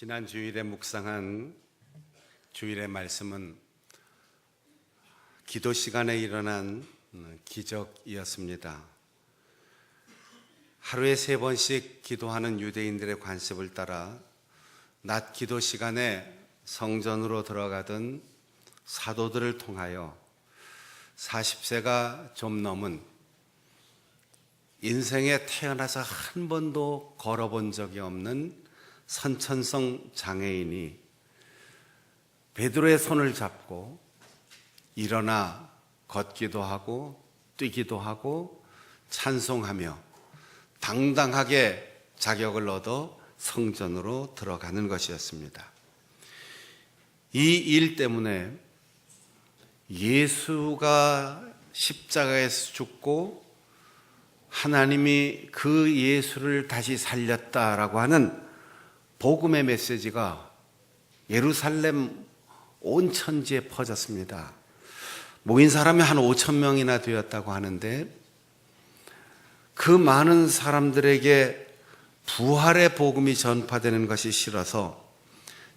지난 주일에 묵상한 주일의 말씀은 기도 시간에 일어난 기적이었습니다. 하루에 3번씩 기도하는 유대인들의 관습을 따라 낮 기도 시간에 성전으로 들어가던 사도들을 통하여 40세가 좀 넘은 인생에 태어나서 한 번도 걸어본 적이 없는 선천성 장애인이 베드로의 손을 잡고 일어나 걷기도 하고 뛰기도 하고 찬송하며 당당하게 자격을 얻어 성전으로 들어가는 것이었습니다. 이 일 때문에 예수가 십자가에서 죽고 하나님이 그 예수를 다시 살렸다라고 하는 복음의 메시지가 예루살렘 온 천지에 퍼졌습니다. 모인 사람이 한 5천 명이나 되었다고 하는데 그 많은 사람들에게 부활의 복음이 전파되는 것이 싫어서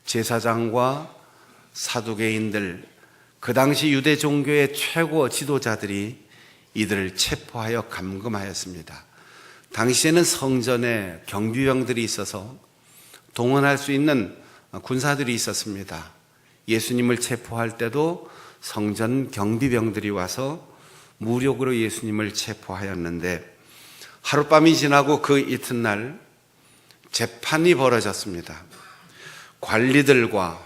제사장과 사두개인들, 그 당시 유대 종교의 최고 지도자들이 이들을 체포하여 감금하였습니다. 당시에는 성전에 경비병들이 있어서 동원할 수 있는 군사들이 있었습니다. 예수님을 체포할 때도 성전 경비병들이 와서 무력으로 예수님을 체포하였는데 하룻밤이 지나고 그 이튿날 재판이 벌어졌습니다. 관리들과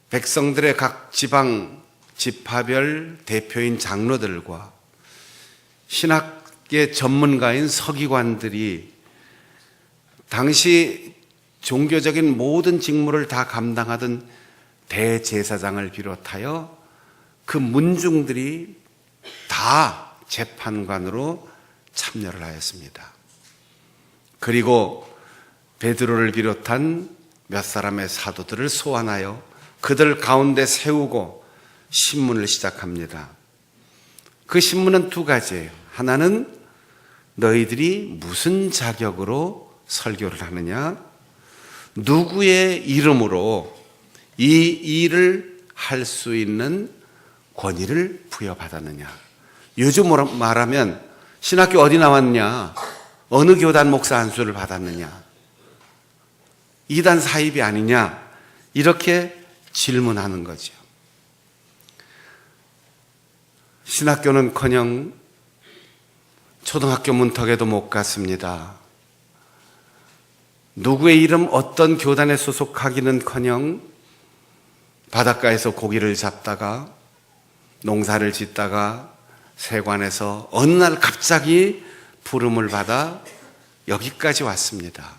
백성들의 각 지방 지파별 대표인 장로들과 신학계 전문가인 서기관들이 당시 종교적인 모든 직무를 다 감당하던 대제사장을 비롯하여 그 문중들이 다 재판관으로 참여를 하였습니다. 그리고 베드로를 비롯한 몇 사람의 사도들을 소환하여 그들 가운데 세우고 신문을 시작합니다. 그 신문은 두 가지예요. 하나는 너희들이 무슨 자격으로 설교를 하느냐, 누구의 이름으로 이 일을 할 수 있는 권위를 부여받았느냐. 요즘 말하면 신학교 어디 나왔냐, 어느 교단 목사 안수를 받았느냐, 이단 사입이 아니냐, 이렇게 질문하는 거죠. 신학교는커녕 초등학교 문턱에도 못 갔습니다. 누구의 이름 어떤 교단에 소속하기는커녕 바닷가에서 고기를 잡다가 농사를 짓다가 세관에서 어느 날 갑자기 부름을 받아 여기까지 왔습니다.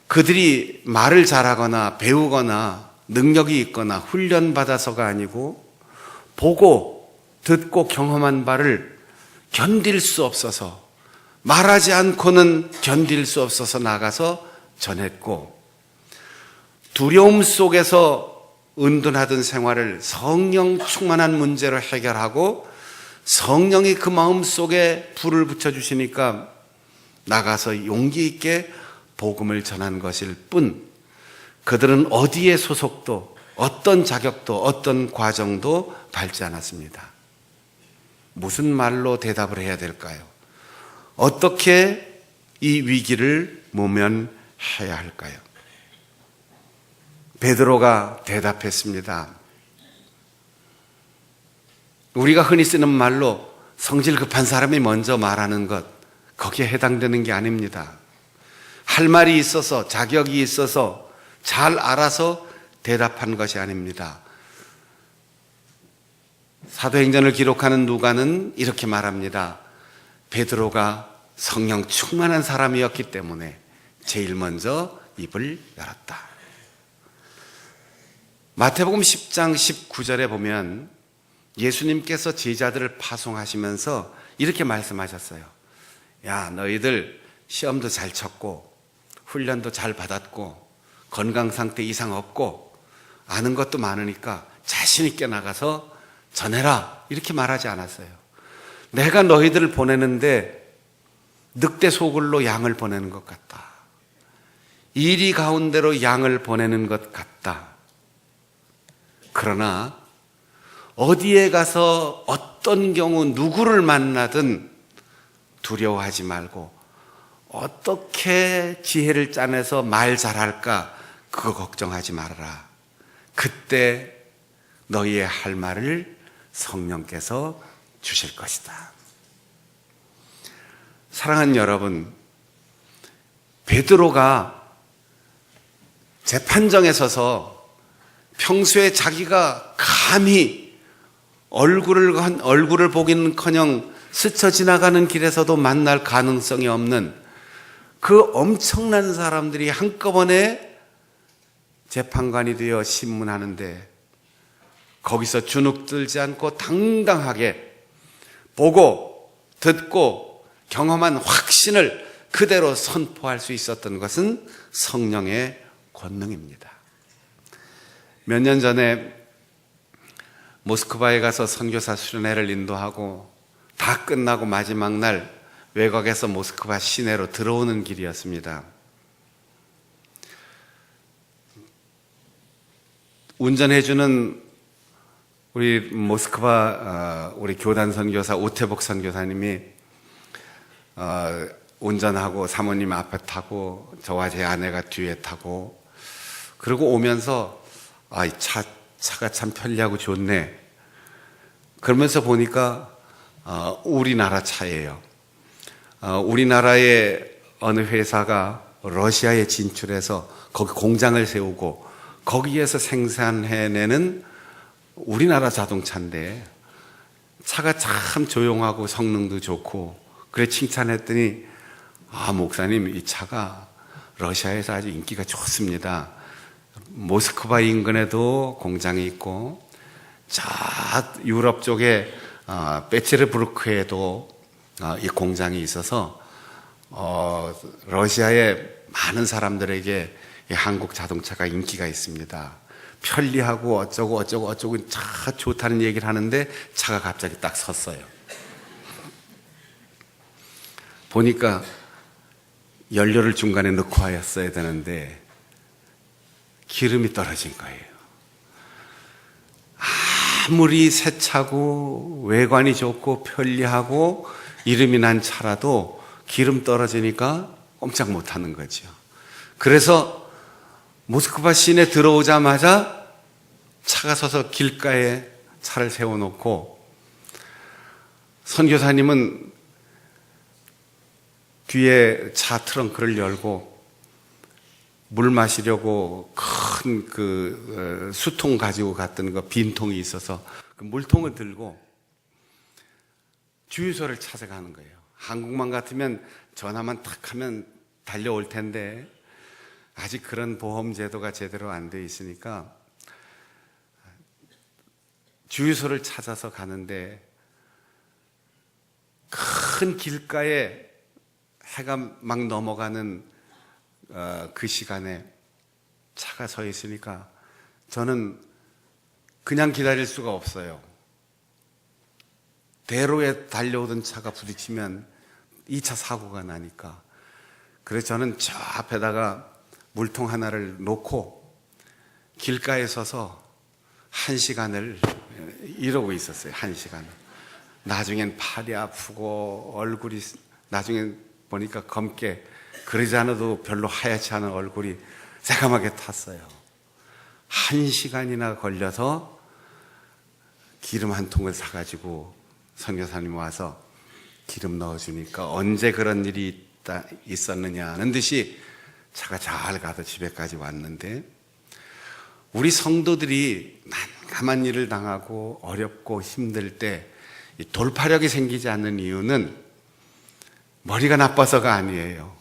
그들이 말을 잘하거나 배우거나 능력이 있거나 훈련받아서가 아니고 보고 듣고 경험한 바를 견딜 수 없어서 말하지 않고는 견딜 수 없어서 나가서 전했고 두려움 속에서 은둔하던 생활을 성령 충만한 문제로 해결하고 성령이 그 마음 속에 불을 붙여주시니까 나가서 용기 있게 복음을 전한 것일 뿐 그들은 어디에 소속도 어떤 자격도 어떤 과정도 밟지 않았습니다. 무슨 말로 대답을 해야 될까요? 어떻게 이 위기를 모면해야 할까요? 베드로가 대답했습니다. 우리가 흔히 쓰는 말로 성질 급한 사람이 먼저 말하는 것, 거기에 해당되는 게 아닙니다. 할 말이 있어서 자격이 있어서 잘 알아서 대답한 것이 아닙니다. 사도행전을 기록하는 누가는 이렇게 말합니다. 베드로가 성령 충만한 사람이었기 때문에 제일 먼저 입을 열었다. 마태복음 10장 19절에 보면 예수님께서 제자들을 파송하시면서 이렇게 말씀하셨어요. 야, 너희들 시험도 잘 쳤고 훈련도 잘 받았고 건강 상태 이상 없고 아는 것도 많으니까 자신 있게 나가서 전해라, 이렇게 말하지 않았어요. 내가 너희들을 보내는데 늑대 소굴로 양을 보내는 것 같다. 이리 가운데로 양을 보내는 것 같다. 그러나 어디에 가서 어떤 경우 누구를 만나든 두려워하지 말고 어떻게 지혜를 짜내서 말 잘할까 그거 걱정하지 말아라. 그때 너희의 할 말을 성령께서 주실 것이다. 사랑하는 여러분, 베드로가 재판정에 서서 평소에 자기가 감히 얼굴을 보기는커녕 스쳐 지나가는 길에서도 만날 가능성이 없는 그 엄청난 사람들이 한꺼번에 재판관이 되어 신문하는데 거기서 주눅들지 않고 당당하게 보고 듣고 경험한 확신을 그대로 선포할 수 있었던 것은 성령의 권능입니다. 몇 년 전에 모스크바에 가서 선교사 수련회를 인도하고 다 끝나고 마지막 날 외곽에서 모스크바 시내로 들어오는 길이었습니다. 운전해주는 우리 모스크바 우리 교단 선교사 오태복 선교사님이 운전하고 사모님 앞에 타고 저와 제 아내가 뒤에 타고 그리고 오면서 차가 참 편리하고 좋네. 그러면서 보니까 우리나라 차예요. 우리나라의 어느 회사가 러시아에 진출해서 거기 공장을 세우고 거기에서 생산해내는 우리나라 자동차인데 차가 참 조용하고 성능도 좋고 그래 칭찬했더니 목사님 이 차가 러시아에서 아주 인기가 좋습니다. 모스크바 인근에도 공장이 있고 저 유럽 쪽에 베체르부르크에도 이 공장이 있어서 러시아의 많은 사람들에게 이 한국 자동차가 인기가 있습니다. 편리하고 어쩌고 차 좋다는 얘기를 하는데 차가 갑자기 딱 섰어요. 보니까 연료를 중간에 넣고 하였어야 되는데 기름이 떨어진 거예요. 아무리 새 차고 외관이 좋고 편리하고 이름이 난 차라도 기름 떨어지니까 꼼짝 못하는 거죠. 그래서 모스크바 시내 들어오자마자 차가 서서 길가에 차를 세워놓고 선교사님은 뒤에 차 트렁크를 열고 물 마시려고 큰 수통 가지고 갔던 거 빈통이 있어서 그 물통을 들고 주유소를 찾아가는 거예요. 한국만 같으면 전화만 탁 하면 달려올 텐데 아직 그런 보험 제도가 제대로 안 돼 있으니까 주유소를 찾아서 가는데 큰 길가에 해가 막 넘어가는 그 시간에 차가 서 있으니까 저는 그냥 기다릴 수가 없어요. 대로에 달려오던 차가 부딪히면 2차 사고가 나니까. 그래서 저는 저 앞에다가 물통 하나를 놓고 길가에 서서 1시간을 이러고 있었어요. 1시간을. 나중엔 팔이 아프고 얼굴이 나중엔 보니까 검게 그러지 않아도 별로 하얗지 않은 얼굴이 새까맣게 탔어요. 1시간이나 걸려서 기름 한 통을 사가지고 선교사님 와서 기름 넣어주니까 언제 그런 일이 있었느냐는 듯이 차가 잘 가서 집에까지 왔는데 우리 성도들이 난감한 일을 당하고 어렵고 힘들 때 돌파력이 생기지 않는 이유는 머리가 나빠서가 아니에요.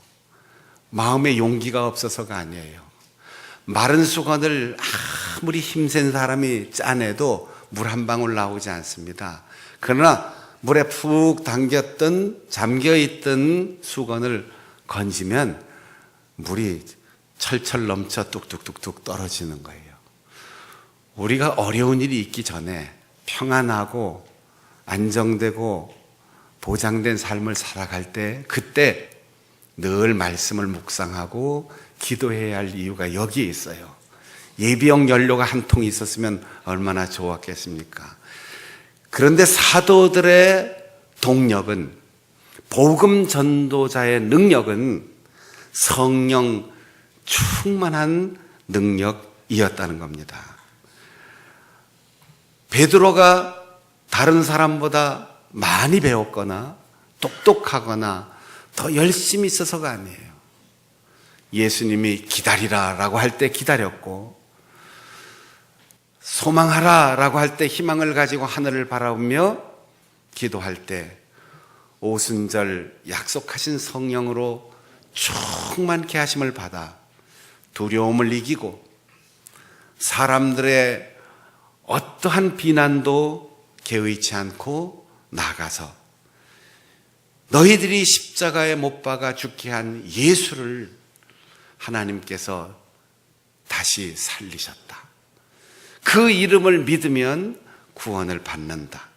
마음의 용기가 없어서가 아니에요. 마른 수건을 아무리 힘센 사람이 짜내도 물 한 방울 나오지 않습니다. 그러나 물에 푹 잠겨있던 수건을 건지면 물이 철철 넘쳐 뚝뚝뚝뚝 떨어지는 거예요. 우리가 어려운 일이 있기 전에 평안하고 안정되고 보장된 삶을 살아갈 때 그때 늘 말씀을 묵상하고 기도해야 할 이유가 여기에 있어요. 예비용 연료가 한 통 있었으면 얼마나 좋았겠습니까? 그런데 사도들의 동력은, 복음 전도자의 능력은 성령 충만한 능력이었다는 겁니다. 베드로가 다른 사람보다 많이 배웠거나 똑똑하거나 더 열심히 있어서가 아니에요. 예수님이 기다리라라고 할 때 기다렸고, 소망하라라고 할 때 희망을 가지고 하늘을 바라보며 기도할 때 오순절 약속하신 성령으로 충만케 하심을 받아 두려움을 이기고 사람들의 어떠한 비난도 개의치 않고 나가서 너희들이 십자가에 못 박아 죽게 한 예수를 하나님께서 다시 살리셨다. 그 이름을 믿으면 구원을 받는다.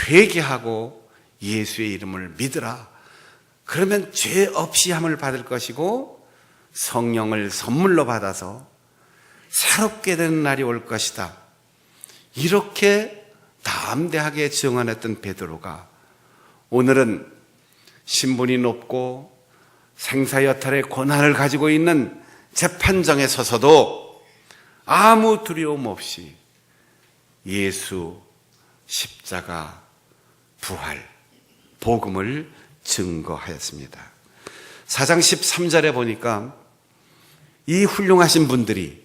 회개하고 예수의 이름을 믿으라. 그러면 죄 없이 함을 받을 것이고 성령을 선물로 받아서 새롭게 되는 날이 올 것이다. 이렇게 담대하게 증언했던 베드로가 오늘은 신분이 높고 생사여탈의 권한을 가지고 있는 재판정에 서서도 아무 두려움 없이 예수, 십자가, 부활, 복음을 증거하였습니다. 4장 13절에 보니까 이 훌륭하신 분들이,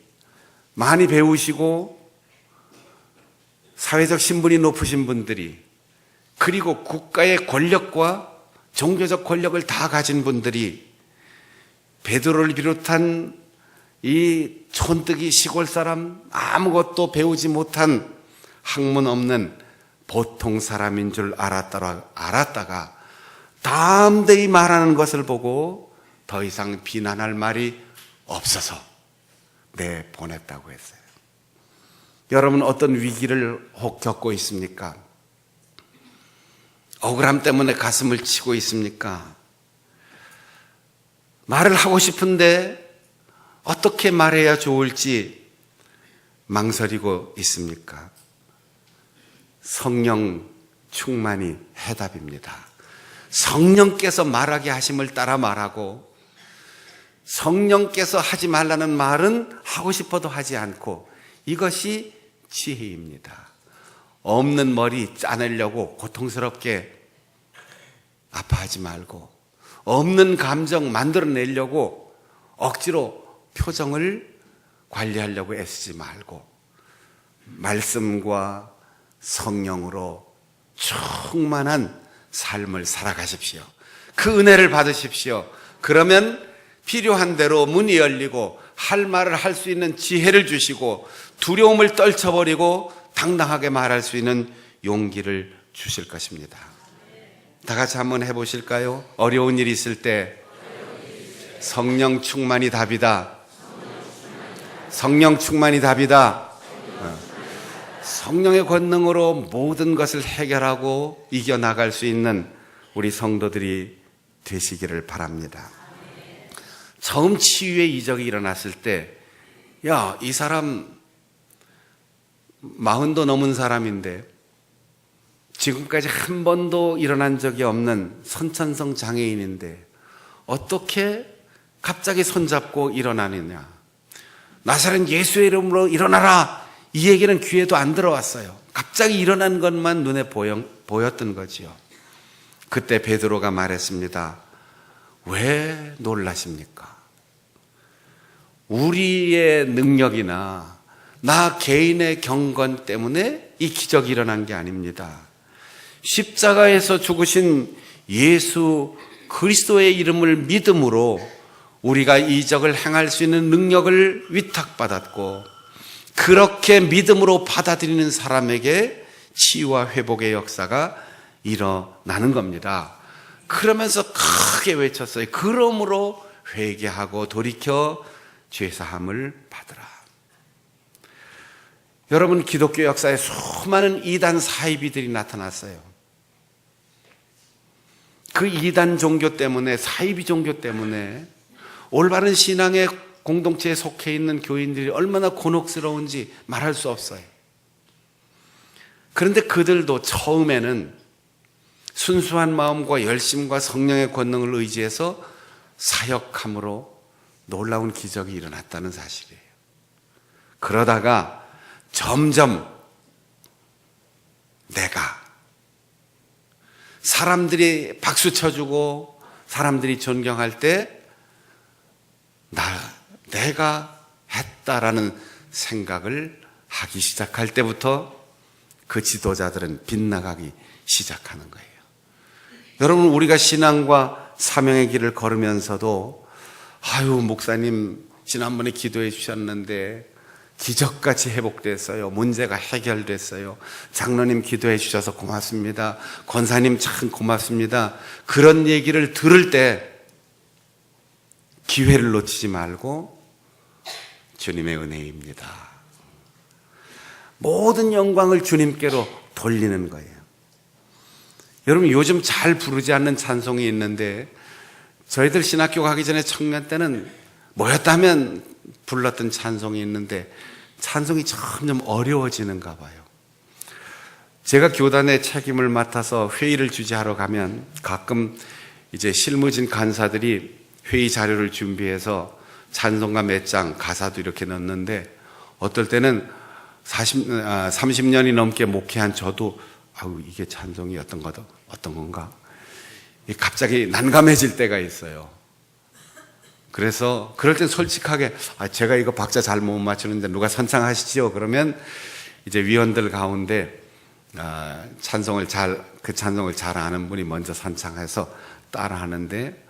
많이 배우시고 사회적 신분이 높으신 분들이, 그리고 국가의 권력과 종교적 권력을 다 가진 분들이 베드로를 비롯한 이 촌뜨기 시골 사람, 아무것도 배우지 못한 학문 없는 보통 사람인 줄 알았다가 담대히 말하는 것을 보고 더 이상 비난할 말이 없어서 내보냈다고 했어요. 여러분, 어떤 위기를 혹 겪고 있습니까? 억울함 때문에 가슴을 치고 있습니까? 말을 하고 싶은데 어떻게 말해야 좋을지 망설이고 있습니까? 성령 충만이 해답입니다. 성령께서 말하게 하심을 따라 말하고, 성령께서 하지 말라는 말은 하고 싶어도 하지 않고, 이것이 지혜입니다. 없는 머리 짜내려고 고통스럽게 아파하지 말고, 없는 감정 만들어내려고 억지로 표정을 관리하려고 애쓰지 말고, 말씀과 성령으로 충만한 삶을 살아가십시오. 그 은혜를 받으십시오. 그러면 필요한 대로 문이 열리고 할 말을 할 수 있는 지혜를 주시고 두려움을 떨쳐버리고 당당하게 말할 수 있는 용기를 주실 것입니다. 다 같이 한번 해보실까요? 어려운 일이 있을 때 성령 충만이 답이다. 성령 충만이 답이다. 성령의 권능으로 모든 것을 해결하고 이겨나갈 수 있는 우리 성도들이 되시기를 바랍니다. 처음 치유의 이적이 일어났을 때, 야, 이 사람 40도 넘은 사람인데 지금까지 한 번도 일어난 적이 없는 선천성 장애인인데 어떻게 갑자기 손잡고 일어나느냐. 나사렛 예수의 이름으로 일어나라. 이 얘기는 귀에도 안 들어왔어요. 갑자기 일어난 것만 눈에 보였던 거지요. 그때 베드로가 말했습니다. 왜 놀라십니까? 우리의 능력이나 나 개인의 경건 때문에 이 기적이 일어난 게 아닙니다. 십자가에서 죽으신 예수 그리스도의 이름을 믿음으로 우리가 이적을 행할 수 있는 능력을 위탁받았고, 그렇게 믿음으로 받아들이는 사람에게 치유와 회복의 역사가 일어나는 겁니다. 그러면서 크게 외쳤어요. 그러므로 회개하고 돌이켜 죄사함을 받으라. 여러분, 기독교 역사에 수많은 이단 사이비들이 나타났어요. 그 이단 종교 때문에, 사이비 종교 때문에 올바른 신앙의 공동체에 속해 있는 교인들이 얼마나 곤혹스러운지 말할 수 없어요. 그런데 그들도 처음에는 순수한 마음과 열심과 성령의 권능을 의지해서 사역함으로 놀라운 기적이 일어났다는 사실이에요. 그러다가 점점 내가 사람들이 박수 쳐주고 사람들이 존경할 때 내가 했다라는 생각을 하기 시작할 때부터 그 지도자들은 빗나가기 시작하는 거예요. 여러분, 우리가 신앙과 사명의 길을 걸으면서도 목사님 지난번에 기도해 주셨는데 기적같이 회복됐어요. 문제가 해결됐어요. 장로님 기도해 주셔서 고맙습니다. 권사님 참 고맙습니다. 그런 얘기를 들을 때 기회를 놓치지 말고 주님의 은혜입니다. 모든 영광을 주님께로 돌리는 거예요. 여러분, 요즘 잘 부르지 않는 찬송이 있는데 저희들 신학교 가기 전에 청년 때는 모였다 하면 불렀던 찬송이 있는데 찬송이 점점 어려워지는가 봐요. 제가 교단의 책임을 맡아서 회의를 주재하러 가면 가끔 이제 실무진 간사들이 회의 자료를 준비해서 찬송가 몇 장, 가사도 이렇게 넣는데 어떨 때는 30년이 넘게 목회한 저도 이게 찬송이 어떤 건가? 갑자기 난감해질 때가 있어요. 그래서 그럴 땐 솔직하게 제가 이거 박자 잘 못 맞추는데 누가 선창하시죠? 그러면 이제 위원들 가운데 찬송을 잘 아는 분이 먼저 선창해서 따라하는데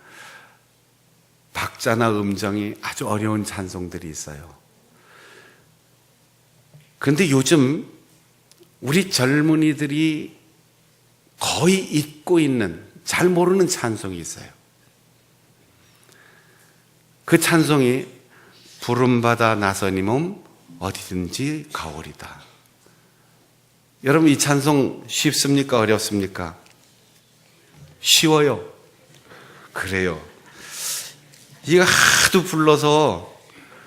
박자나 음정이 아주 어려운 찬송들이 있어요. 그런데 요즘 우리 젊은이들이 거의 잊고 있는, 잘 모르는 찬송이 있어요. 그 찬송이 부름받아 나선 이 몸 어디든지 가오리다. 여러분, 이 찬송 쉽습니까? 어렵습니까? 쉬워요. 그래요. 이거 하도 불러서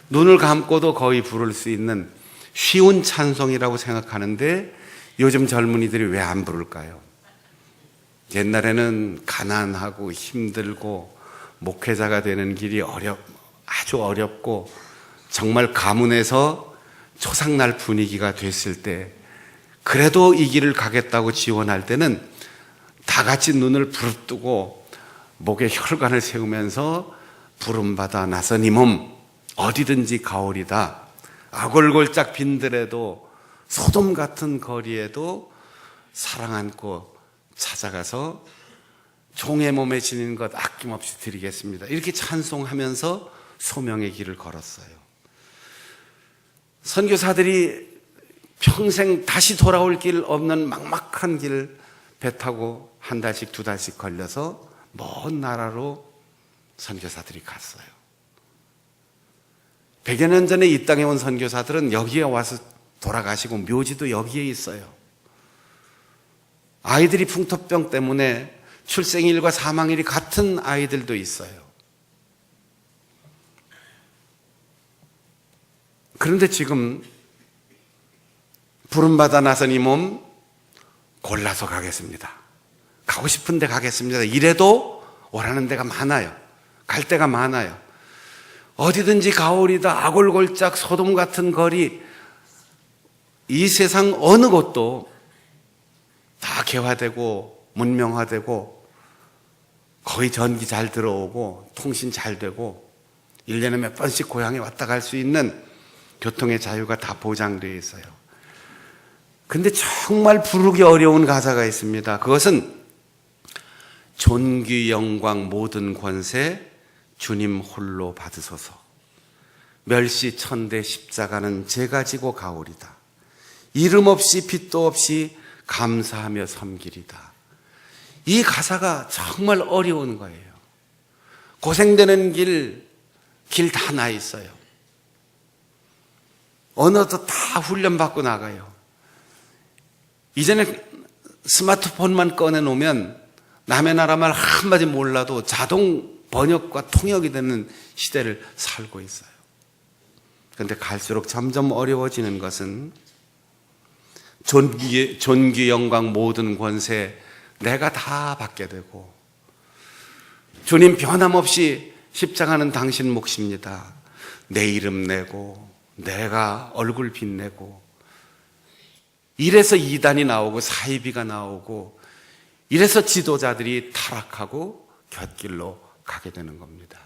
눈을 감고도 거의 부를 수 있는 쉬운 찬송이라고 생각하는데 요즘 젊은이들이 왜 안 부를까요? 옛날에는 가난하고 힘들고 목회자가 되는 길이 아주 어렵고 정말 가문에서 초상날 분위기가 됐을 때 그래도 이 길을 가겠다고 지원할 때는 다 같이 눈을 부릅뜨고 목에 혈관을 세우면서 부름받아 나선 이 몸 어디든지 가오리다. 아골골짝 빈들에도 소돔 같은 거리에도 사랑 안고 찾아가서 종의 몸에 지닌 것 아낌없이 드리겠습니다. 이렇게 찬송하면서 소명의 길을 걸었어요. 선교사들이 평생 다시 돌아올 길 없는 막막한 길 배 타고 한 달씩 두 달씩 걸려서 먼 나라로 선교사들이 갔어요. 100여 년 전에 이 땅에 온 선교사들은 여기에 와서 돌아가시고 묘지도 여기에 있어요. 아이들이 풍토병 때문에 출생일과 사망일이 같은 아이들도 있어요. 그런데 지금 부름받아 나선 이 몸 골라서 가겠습니다. 가고 싶은 데 가겠습니다. 이래도 오라는 데가 많아요. 갈 데가 많아요. 어디든지 가오리다. 아골골짝 소돔 같은 거리, 이 세상 어느 곳도 다 개화되고 문명화되고 거의 전기 잘 들어오고 통신 잘 되고 1년에 몇 번씩 고향에 왔다 갈 수 있는 교통의 자유가 다 보장되어 있어요. 근데 정말 부르기 어려운 가사가 있습니다. 그것은 존귀 영광 모든 권세 주님 홀로 받으소서. 멸시 천대 십자가는 제가 지고 가오리다. 이름 없이 빛도 없이 감사하며 섬기리다. 이 가사가 정말 어려운 거예요. 고생되는 길 다 나 있어요. 언어도 다 훈련받고 나가요. 이전에 스마트폰만 꺼내놓으면 남의 나라 말 한마디 몰라도 자동 번역과 통역이 되는 시대를 살고 있어요. 그런데 갈수록 점점 어려워지는 것은 존귀, 영광, 모든 권세 내가 다 받게 되고, 주님 변함없이 십자가는 당신 몫입니다. 내 이름 내고 내가 얼굴 빛내고, 이래서 이단이 나오고 사이비가 나오고, 이래서 지도자들이 타락하고 곁길로 가게 되는 겁니다.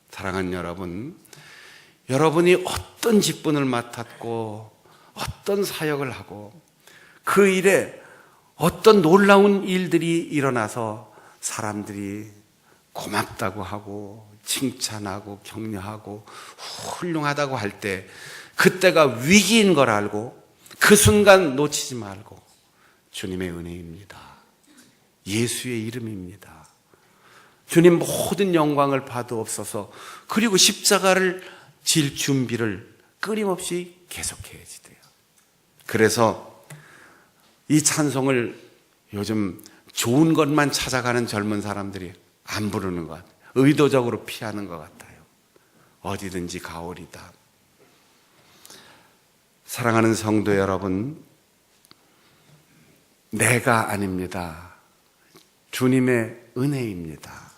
사랑하는 여러분, 여러분이 어떤 직분을 맡았고 어떤 사역을 하고 그 일에 어떤 놀라운 일들이 일어나서 사람들이 고맙다고 하고 칭찬하고 격려하고 훌륭하다고 할 때, 그때가 위기인 걸 알고 그 순간 놓치지 말고, 주님의 은혜입니다. 예수의 이름입니다. 주님 모든 영광을 받으옵소서. 그리고 십자가를 질 준비를 끊임없이 계속해야지 돼요. 그래서 이 찬송을 요즘 좋은 것만 찾아가는 젊은 사람들이 안 부르는 것 같아요. 의도적으로 피하는 것 같아요. 어디든지 가오리다. 사랑하는 성도 여러분, 내가 아닙니다. 주님의 은혜입니다.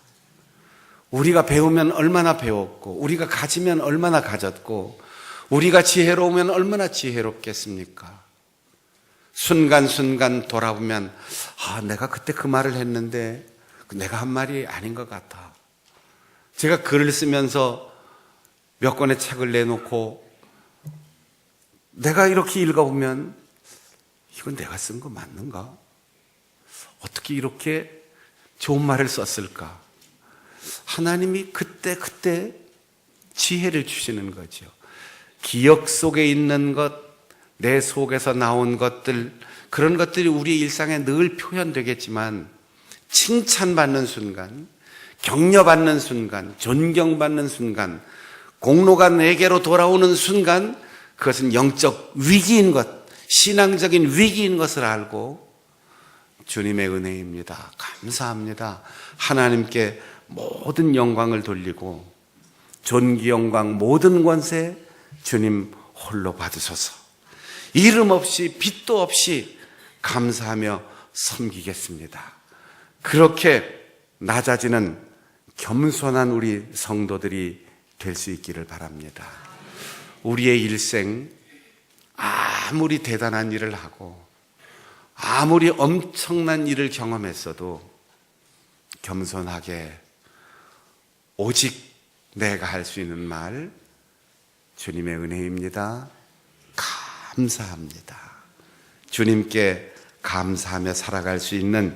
우리가 배우면 얼마나 배웠고, 우리가 가지면 얼마나 가졌고, 우리가 지혜로우면 얼마나 지혜롭겠습니까? 순간순간 돌아보면, 내가 그때 그 말을 했는데 내가 한 말이 아닌 것 같아. 제가 글을 쓰면서 몇 권의 책을 내놓고 내가 이렇게 읽어보면, 이건 내가 쓴 거 맞는가? 어떻게 이렇게 좋은 말을 썼을까? 하나님이 그때 지혜를 주시는 거죠. 기억 속에 있는 것, 내 속에서 나온 것들, 그런 것들이 우리의 일상에 늘 표현되겠지만, 칭찬받는 순간, 격려받는 순간, 존경받는 순간, 공로가 내게로 돌아오는 순간, 그것은 영적 위기인 것, 신앙적인 위기인 것을 알고, 주님의 은혜입니다. 감사합니다. 하나님께 모든 영광을 돌리고, 존귀, 영광, 모든 권세 주님 홀로 받으소서. 이름 없이 빚도 없이 감사하며 섬기겠습니다. 그렇게 낮아지는 겸손한 우리 성도들이 될 수 있기를 바랍니다. 우리의 일생 아무리 대단한 일을 하고 아무리 엄청난 일을 경험했어도 겸손하게 오직 내가 할 수 있는 말, 주님의 은혜입니다. 감사합니다. 주님께 감사하며 살아갈 수 있는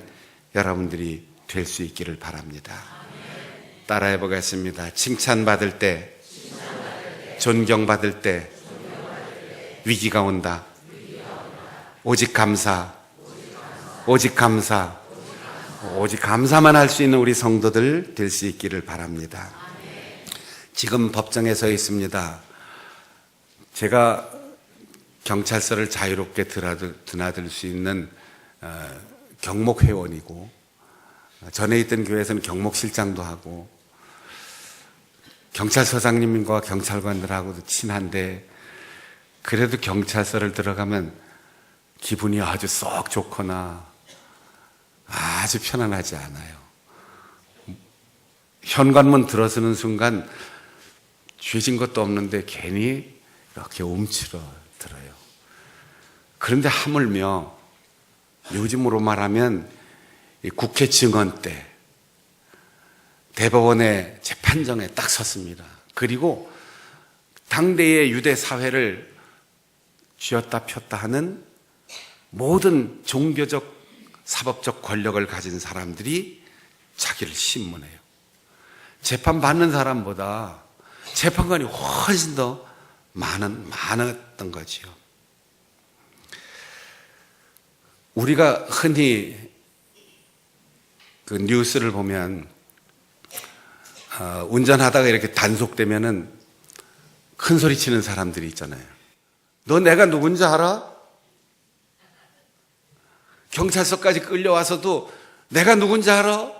여러분들이 될 수 있기를 바랍니다. 따라해 보겠습니다. 칭찬받을 때, 존경받을 때, 위기가 온다. 오직 감사, 오직 감사, 오직 감사만 할 수 있는 우리 성도들 될 수 있기를 바랍니다. 지금 법정에 서 있습니다. 제가 경찰서를 자유롭게 드나들 수 있는 경목회원이고, 전에 있던 교회에서는 경목실장도 하고, 경찰서장님과 경찰관들하고도 친한데, 그래도 경찰서를 들어가면 기분이 아주 썩 좋거나 아주 편안하지 않아요. 현관문 들어서는 순간 죄진 것도 없는데 괜히 이렇게 움츠러 들어요. 그런데 하물며 요즘으로 말하면 국회 증언 때 대법원의 재판정에 딱 섰습니다. 그리고 당대의 유대 사회를 쥐었다 폈다 하는 모든 종교적, 사법적 권력을 가진 사람들이 자기를 신문해요. 재판받는 사람보다 재판관이 훨씬 더 많았던 거지요. 우리가 흔히 그 뉴스를 보면 운전하다가 이렇게 단속되면은 큰 소리 치는 사람들이 있잖아요. 너 내가 누군지 알아? 경찰서까지 끌려와서도 내가 누군지 알아?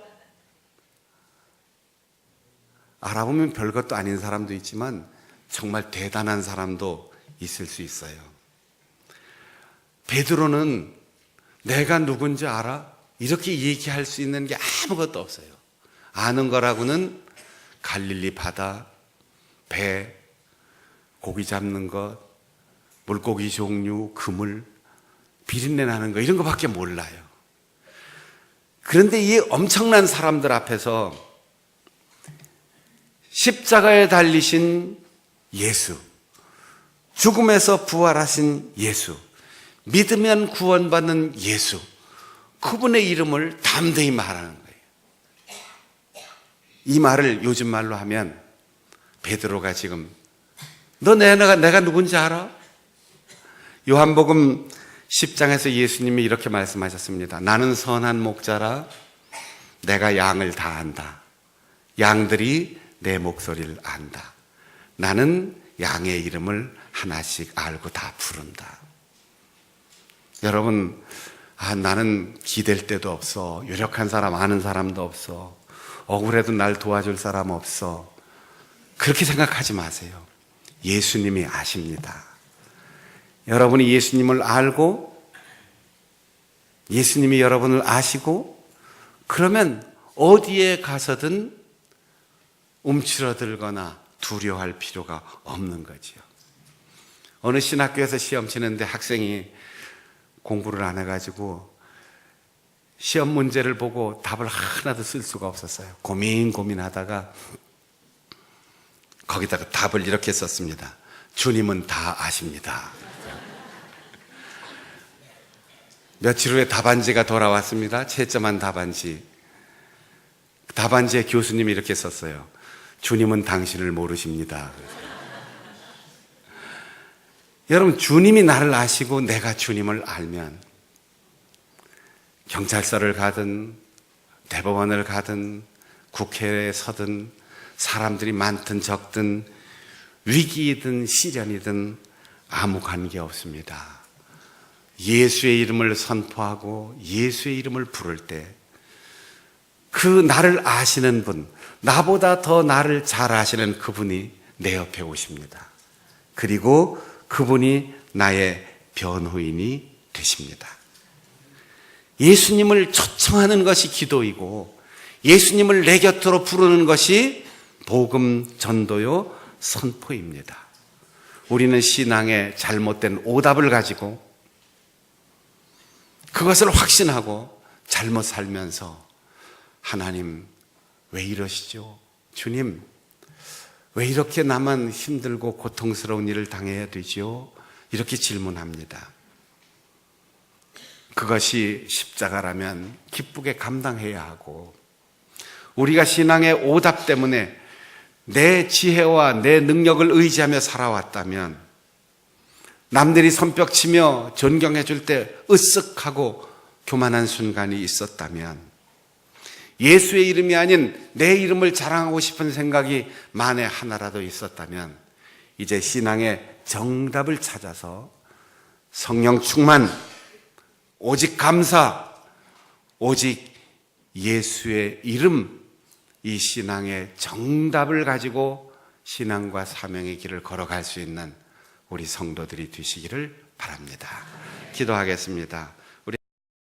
알아보면 별것도 아닌 사람도 있지만 정말 대단한 사람도 있을 수 있어요. 베드로는 내가 누군지 알아? 이렇게 얘기할 수 있는 게 아무것도 없어요. 아는 거라고는 갈릴리 바다, 배, 고기 잡는 것, 물고기 종류, 그물, 비린내 나는 거 이런 거밖에 몰라요. 그런데 이 엄청난 사람들 앞에서 십자가에 달리신 예수, 죽음에서 부활하신 예수, 믿으면 구원받는 예수, 그분의 이름을 담대히 말하는 거예요. 이 말을 요즘 말로 하면 베드로가 지금 너 내가 누군지 알아? 요한복음 10장에서 예수님이 이렇게 말씀하셨습니다. 나는 선한 목자라 내가 양을 다 안다. 양들이 내 목소리를 안다. 나는 양의 이름을 하나씩 알고 다 부른다. 여러분, 나는 기댈 데도 없어. 유력한 사람 아는 사람도 없어. 억울해도 날 도와줄 사람 없어. 그렇게 생각하지 마세요. 예수님이 아십니다. 여러분이 예수님을 알고 예수님이 여러분을 아시고 그러면 어디에 가서든 움츠러들거나 두려워할 필요가 없는 거지요. 어느 신학교에서 시험 치는데 학생이 공부를 안 해가지고 시험 문제를 보고 답을 하나도 쓸 수가 없었어요. 고민하다가 거기다가 답을 이렇게 썼습니다. 주님은 다 아십니다. 며칠 후에 답안지가 돌아왔습니다. 채점한 답안지. 답안지에 교수님이 이렇게 썼어요. 주님은 당신을 모르십니다. 여러분, 주님이 나를 아시고 내가 주님을 알면 경찰서를 가든 대법원을 가든 국회에 서든 사람들이 많든 적든 위기이든 시련이든 아무 관계 없습니다. 예수의 이름을 선포하고 예수의 이름을 부를 때 그 나를 아시는 분, 나보다 더 나를 잘 아시는 그분이 내 옆에 오십니다. 그리고 그분이 나의 변호인이 되십니다. 예수님을 초청하는 것이 기도이고 예수님을 내 곁으로 부르는 것이 복음 전도요 선포입니다. 우리는 신앙의 잘못된 오답을 가지고 그것을 확신하고 잘못 살면서 하나님 왜 이러시죠? 주님 왜 이렇게 나만 힘들고 고통스러운 일을 당해야 되죠? 이렇게 질문합니다. 그것이 십자가라면 기쁘게 감당해야 하고 우리가 신앙의 오답 때문에 내 지혜와 내 능력을 의지하며 살아왔다면 남들이 손뼉치며 존경해 줄 때 으쓱하고 교만한 순간이 있었다면 예수의 이름이 아닌 내 이름을 자랑하고 싶은 생각이 만에 하나라도 있었다면 이제 신앙의 정답을 찾아서 성령 충만, 오직 감사, 오직 예수의 이름, 이 신앙의 정답을 가지고 신앙과 사명의 길을 걸어갈 수 있는 우리 성도들이 되시기를 바랍니다. 기도하겠습니다.